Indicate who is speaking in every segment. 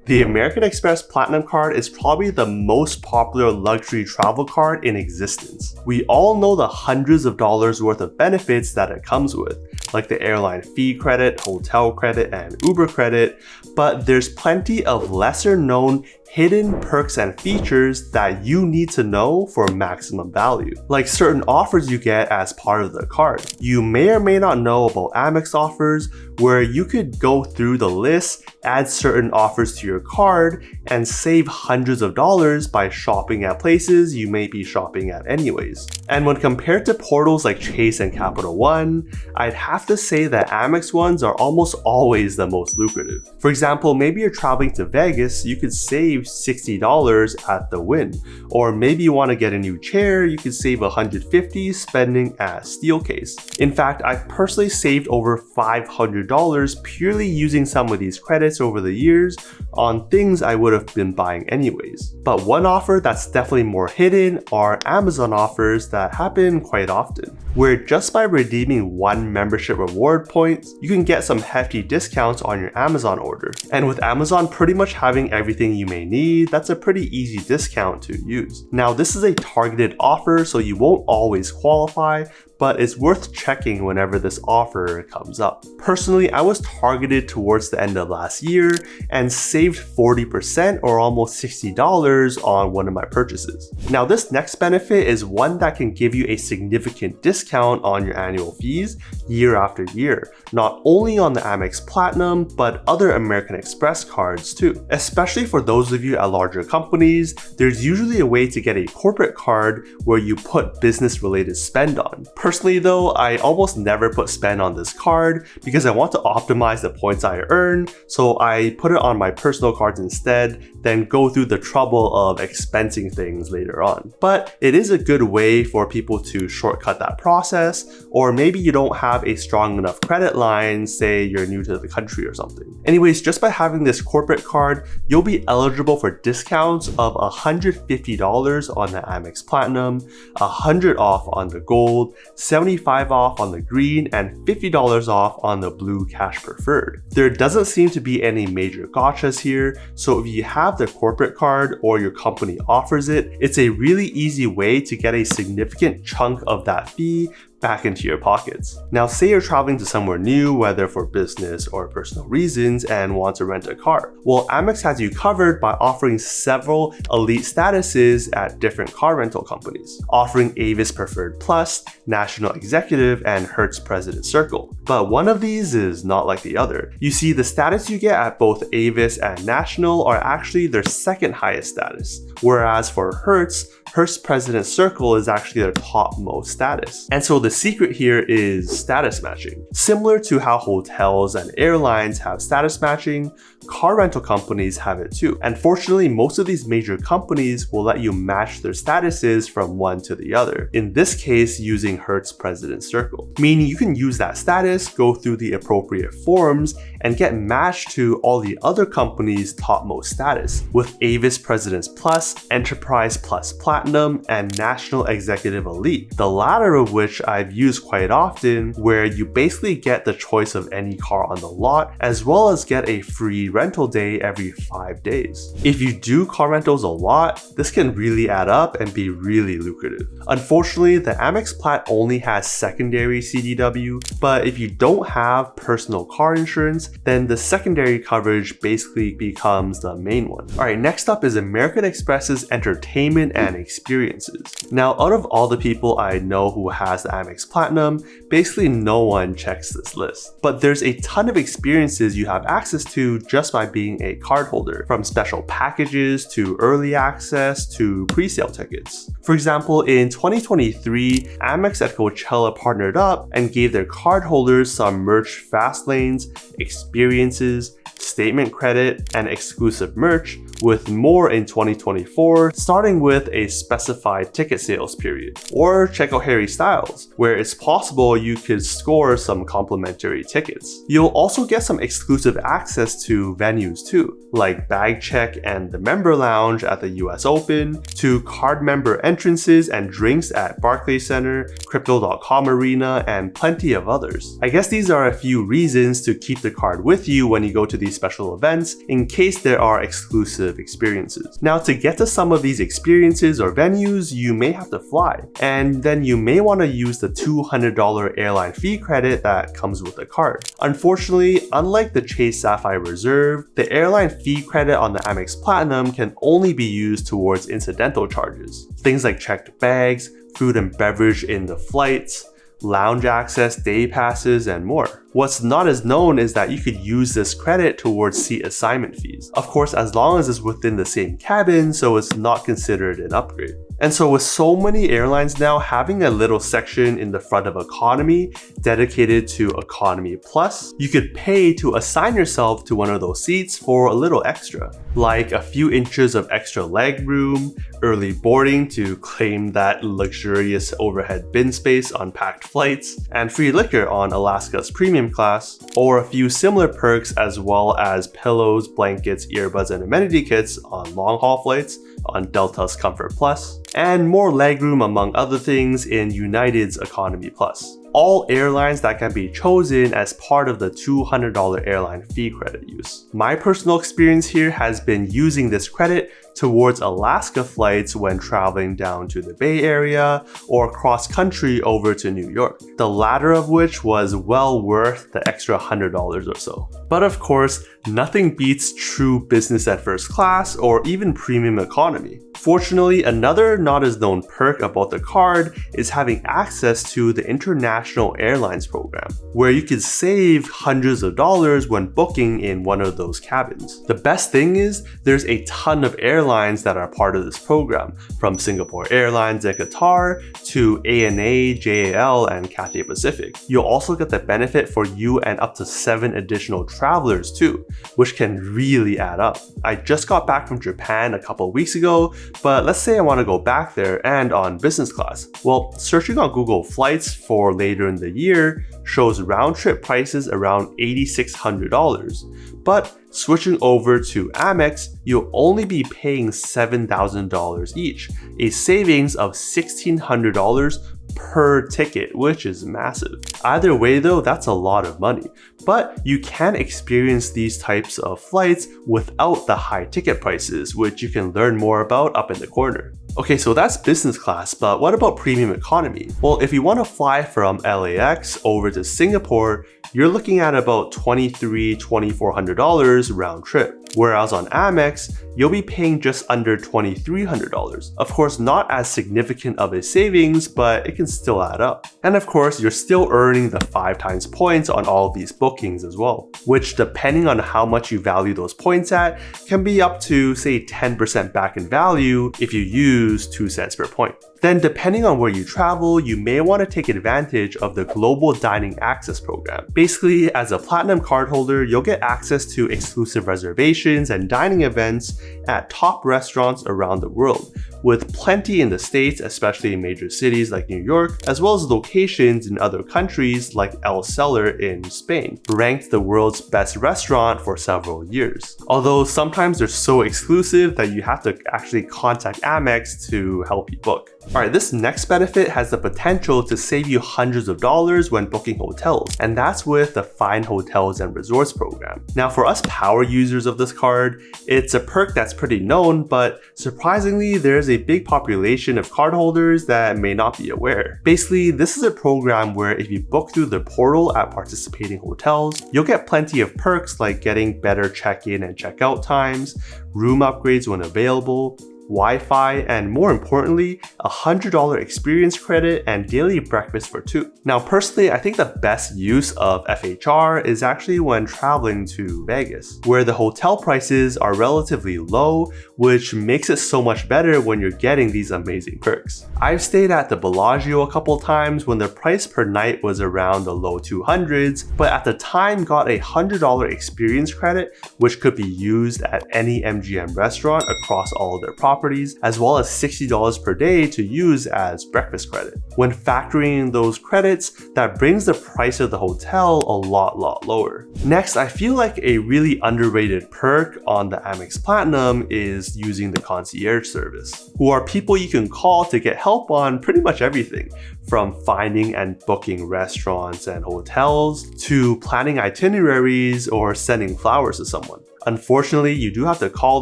Speaker 1: The American Express Platinum Card is probably the most popular luxury travel card in existence. We all know the hundreds of dollars worth of benefits that it comes with, like the airline fee credit, hotel credit, and Uber credit, but there's plenty of lesser known hidden perks and features that you need to know for maximum value, like certain offers you get as part of the card. You may or may not know about Amex offers, where you could go through the list, add certain offers to your card, and save hundreds of dollars by shopping at places you may be shopping at anyways. And when compared to portals like Chase and Capital One, I'd have to say that Amex ones are almost always the most lucrative. For example, maybe you're traveling to Vegas, you could save $60 at the Wynn. Or maybe you want to get a new chair, you could save $150 spending at Steelcase. In fact, I've personally saved over $500 purely using some of these credits over the years on things I would have been buying anyways. But one offer that's definitely more hidden are Amazon offers that happen quite often, where just by redeeming one membership reward point, you can get some hefty discounts on your Amazon order. And with Amazon pretty much having everything you may need, that's a pretty easy discount to use. Now, this is a targeted offer, so you won't always qualify, but it's worth checking whenever this offer comes up. Personally, I was targeted towards the end of last year and saved 40% or almost $60 on one of my purchases. Now, this next benefit is one that can give you a significant discount on your annual fees year after year, not only on the Amex Platinum, but other American Express cards too. Especially for those of you at larger companies, there's usually a way to get a corporate card where you put business-related spend on. Personally though, I almost never put spend on this card because I want to optimize the points I earn, so I put it on my personal cards instead, then go through the trouble of expensing things later on. But it is a good way for people to shortcut that process, or maybe you don't have a strong enough credit line, say you're new to the country or something. Anyways, just by having this corporate card, you'll be eligible for discounts of $150 on the Amex Platinum, $100 off on the Gold, $75 off on the Green, and $50 off on the Blue Cash Preferred. There doesn't seem to be any major gotchas here, so if you have the corporate card or your company offers it, it's a really easy way to get a significant chunk of that fee back into your pockets. Now, say you're traveling to somewhere new, whether for business or personal reasons, and want to rent a car. Well, Amex has you covered by offering several elite statuses at different car rental companies, offering Avis Preferred Plus, National Executive, and Hertz President Circle. But one of these is not like the other. You see, the status you get at both Avis and National are actually their second highest status, whereas for Hertz President Circle is actually their topmost status. And so the secret here is status matching. Similar to how hotels and airlines have status matching, car rental companies have it too. And fortunately, most of these major companies will let you match their statuses from one to the other. In this case, using Hertz President Circle, meaning you can use that status, go through the appropriate forms, and get matched to all the other companies' topmost status, with Avis Presidents Plus, Enterprise Plus Platinum, and National Executive Elite, the latter of which I've used quite often, where you basically get the choice of any car on the lot, as well as get a free rental day every 5 days. If you do car rentals a lot, this can really add up and be really lucrative. Unfortunately, the Amex Plat only has secondary CDW, but if you don't have personal car insurance, then the secondary coverage basically becomes the main one. Alright, next up is American Express's entertainment and experiences. Now, out of all the people I know who has the Amex Platinum, basically no one checks this list. But there's a ton of experiences you have access to just by being a cardholder, from special packages to early access to pre-sale tickets. For example, in 2023, Amex at Coachella partnered up and gave their cardholders some merch fast lanes, experiences, statement credit, and exclusive merch, with more in 2024, starting with a specified ticket sales period. Or check out Harry Styles, where it's possible you could score some complimentary tickets. You'll also get some exclusive access to venues too, like Bag Check and the Member Lounge at the US Open, to card member entrances and drinks at Barclays Center, Crypto.com Arena, and plenty of others. I guess these are a few reasons to keep the card with you when you go to these special events in case there are exclusive experiences. Now, to get to some of these experiences or venues, you may have to fly, and then you may want to use the $200 airline fee credit that comes with the card. Unfortunately, unlike the Chase Sapphire Reserve, the airline fee credit on the Amex Platinum can only be used towards incidental charges. Things like checked bags, food and beverage in the flights, lounge access, day passes, and more. What's not as known is that you could use this credit towards seat assignment fees. Of course, as long as it's within the same cabin, so it's not considered an upgrade. And so with so many airlines now having a little section in the front of economy dedicated to economy plus, you could pay to assign yourself to one of those seats for a little extra, like a few inches of extra leg room, early boarding to claim that luxurious overhead bin space on packed flights, and free liquor on Alaska's premium class, or a few similar perks as well as pillows, blankets, earbuds, and amenity kits on long-haul flights on Delta's Comfort Plus, and more legroom among other things in United's Economy Plus. All airlines that can be chosen as part of the $200 airline fee credit use. My personal experience here has been using this credit towards Alaska flights when traveling down to the Bay Area or cross country over to New York, the latter of which was well worth the extra $100 or so. But of course, nothing beats true business at first class or even premium economy. Fortunately, another not as known perk about the card is having access to the International Airlines program, where you can save hundreds of dollars when booking in one of those cabins. The best thing is there's a ton of airlines that are part of this program, from Singapore Airlines and Qatar to ANA, JAL, and Cathay Pacific. You'll also get the benefit for you and up to 7 additional travelers too, which can really add up. I just got back from Japan a couple weeks ago, but let's say I want to go back there and on business class. Well, searching on Google Flights for later in the year shows round-trip prices around $8,600. But switching over to Amex, you'll only be paying $7,000 each, a savings of $1,600 per ticket, which is massive. Either way though, that's a lot of money, but you can experience these types of flights without the high ticket prices, which you can learn more about up in the corner. Okay, so that's business class, but what about premium economy? Well, if you want to fly from LAX over to Singapore, you're looking at about $2,400 round trip. Whereas on Amex, you'll be paying just under $2,300. Of course, not as significant of a savings, but it can still add up. And of course, you're still earning the 5 times points on all of these bookings as well, which depending on how much you value those points at, can be up to say 10% back in value if you use 2 cents per point. Then depending on where you travel, you may want to take advantage of the Global Dining Access program. Basically, as a Platinum cardholder, you'll get access to exclusive reservations and dining events at top restaurants around the world, with plenty in the States, especially in major cities like New York, as well as locations in other countries like El Cellar in Spain, ranked the world's best restaurant for several years. Although sometimes they're so exclusive that you have to actually contact Amex to help you book. Alright, this next benefit has the potential to save you hundreds of dollars when booking hotels, and that's with the Fine Hotels and Resorts program. Now for us power users of this card, it's a perk that's pretty known, but surprisingly there's a big population of cardholders that may not be aware. Basically, this is a program where if you book through the portal at participating hotels, you'll get plenty of perks like getting better check-in and check-out times, room upgrades when available, Wi-Fi, and more importantly, a $100 experience credit and daily breakfast for 2. Now personally, I think the best use of FHR is actually when traveling to Vegas, where the hotel prices are relatively low, which makes it so much better when you're getting these amazing perks. I've stayed at the Bellagio a couple times when the price per night was around the low 200s, but at the time got a $100 experience credit, which could be used at any MGM restaurant across all of their properties, properties, as well as $60 per day to use as breakfast credit. When factoring those credits, that brings the price of the hotel a lot lower. Next, I feel like a really underrated perk on the Amex Platinum is using the concierge service, who are people you can call to get help on pretty much everything, from finding and booking restaurants and hotels to planning itineraries or sending flowers to someone. Unfortunately, you do have to call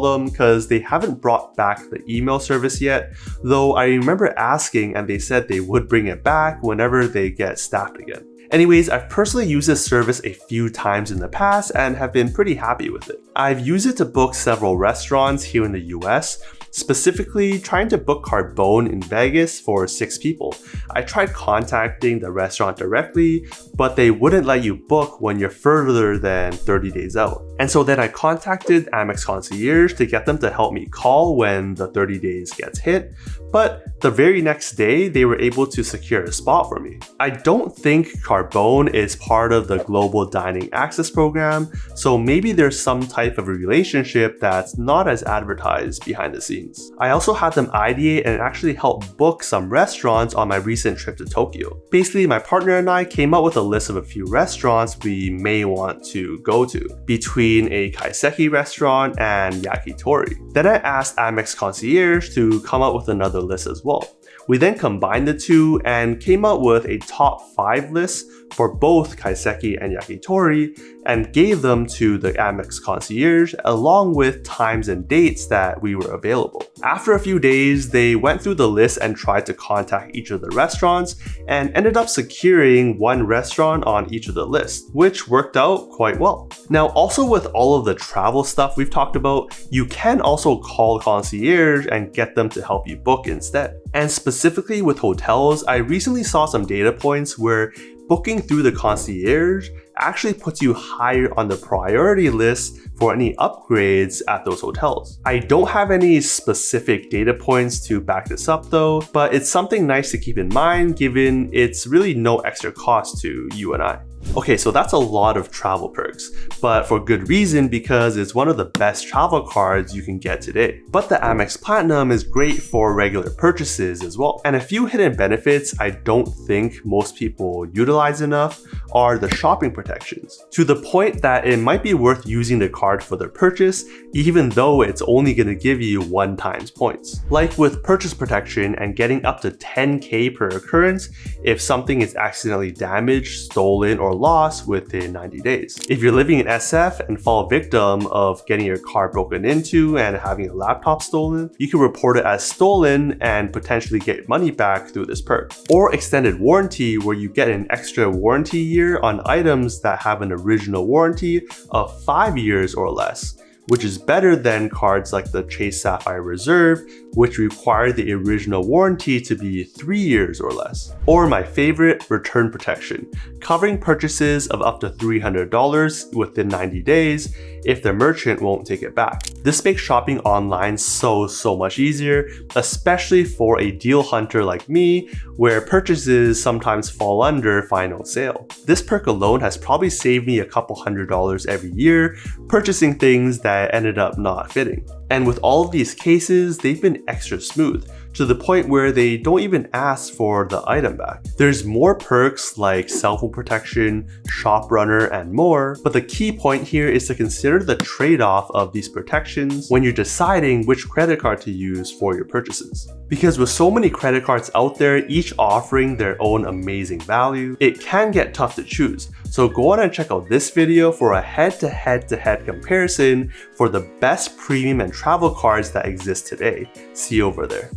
Speaker 1: them because they haven't brought back the email service yet, though I remember asking and they said they would bring it back whenever they get staffed again. Anyways, I've personally used this service a few times in the past and have been pretty happy with it. I've used it to book several restaurants here in the US, specifically trying to book Carbone in Vegas for 6 people. I tried contacting the restaurant directly, but they wouldn't let you book when you're further than 30 days out. And so then I contacted Amex Concierge to get them to help me call when the 30 days gets hit, but the very next day they were able to secure a spot for me. I don't think Carbone is part of the Global Dining Access program, so maybe there's some type of a relationship that's not as advertised behind the scenes. I also had them ideate and actually help book some restaurants on my recent trip to Tokyo. Basically, my partner and I came up with a list of a few restaurants we may want to go to, between a kaiseki restaurant and yakitori. Then I asked Amex Concierge to come up with another list as well. We then combined the two and came up with a top 5 list for both kaiseki and yakitori and gave them to the Amex Concierge along with times and dates that we were available. After a few days, they went through the list and tried to contact each of the restaurants and ended up securing one restaurant on each of the lists, which worked out quite well. Now, also with all of the travel stuff we've talked about, you can also call concierge and get them to help you book instead. And specifically with hotels, I recently saw some data points where booking through the concierge actually puts you higher on the priority list for any upgrades at those hotels. I don't have any specific data points to back this up though, but it's something nice to keep in mind given it's really no extra cost to you and I. Okay, so that's a lot of travel perks, but for good reason because it's one of the best travel cards you can get today. But the Amex Platinum is great for regular purchases as well. And a few hidden benefits I don't think most people utilize enough are the shopping protections, to the point that it might be worth using the card for the purchase even though it's only going to give you 1 times points. Like with purchase protection and getting up to 10k per occurrence if something is accidentally damaged, stolen, or lost within 90 days. If you're living in SF and fall victim of getting your car broken into and having a laptop stolen, you can report it as stolen and potentially get money back through this perk. Or extended warranty, where you get an extra warranty year on items that have an original warranty of 5 years or less, which is better than cards like the Chase Sapphire Reserve, which require the original warranty to be 3 years or less. Or my favorite, return protection, covering purchases of up to $300 within 90 days if the merchant won't take it back. This makes shopping online so much easier, especially for a deal hunter like me, where purchases sometimes fall under final sale. This perk alone has probably saved me a couple $100s every year, purchasing things that ended up not fitting. And with all of these cases, they've been extra smooth, to the point where they don't even ask for the item back. There's more perks like cell phone protection, shop runner, and more, but the key point here is to consider the trade-off of these protections when you're deciding which credit card to use for your purchases. Because with so many credit cards out there, each offering their own amazing value, it can get tough to choose. So go on and check out this video for a head-to-head comparison for the best premium and travel cards that exist today. See you over there.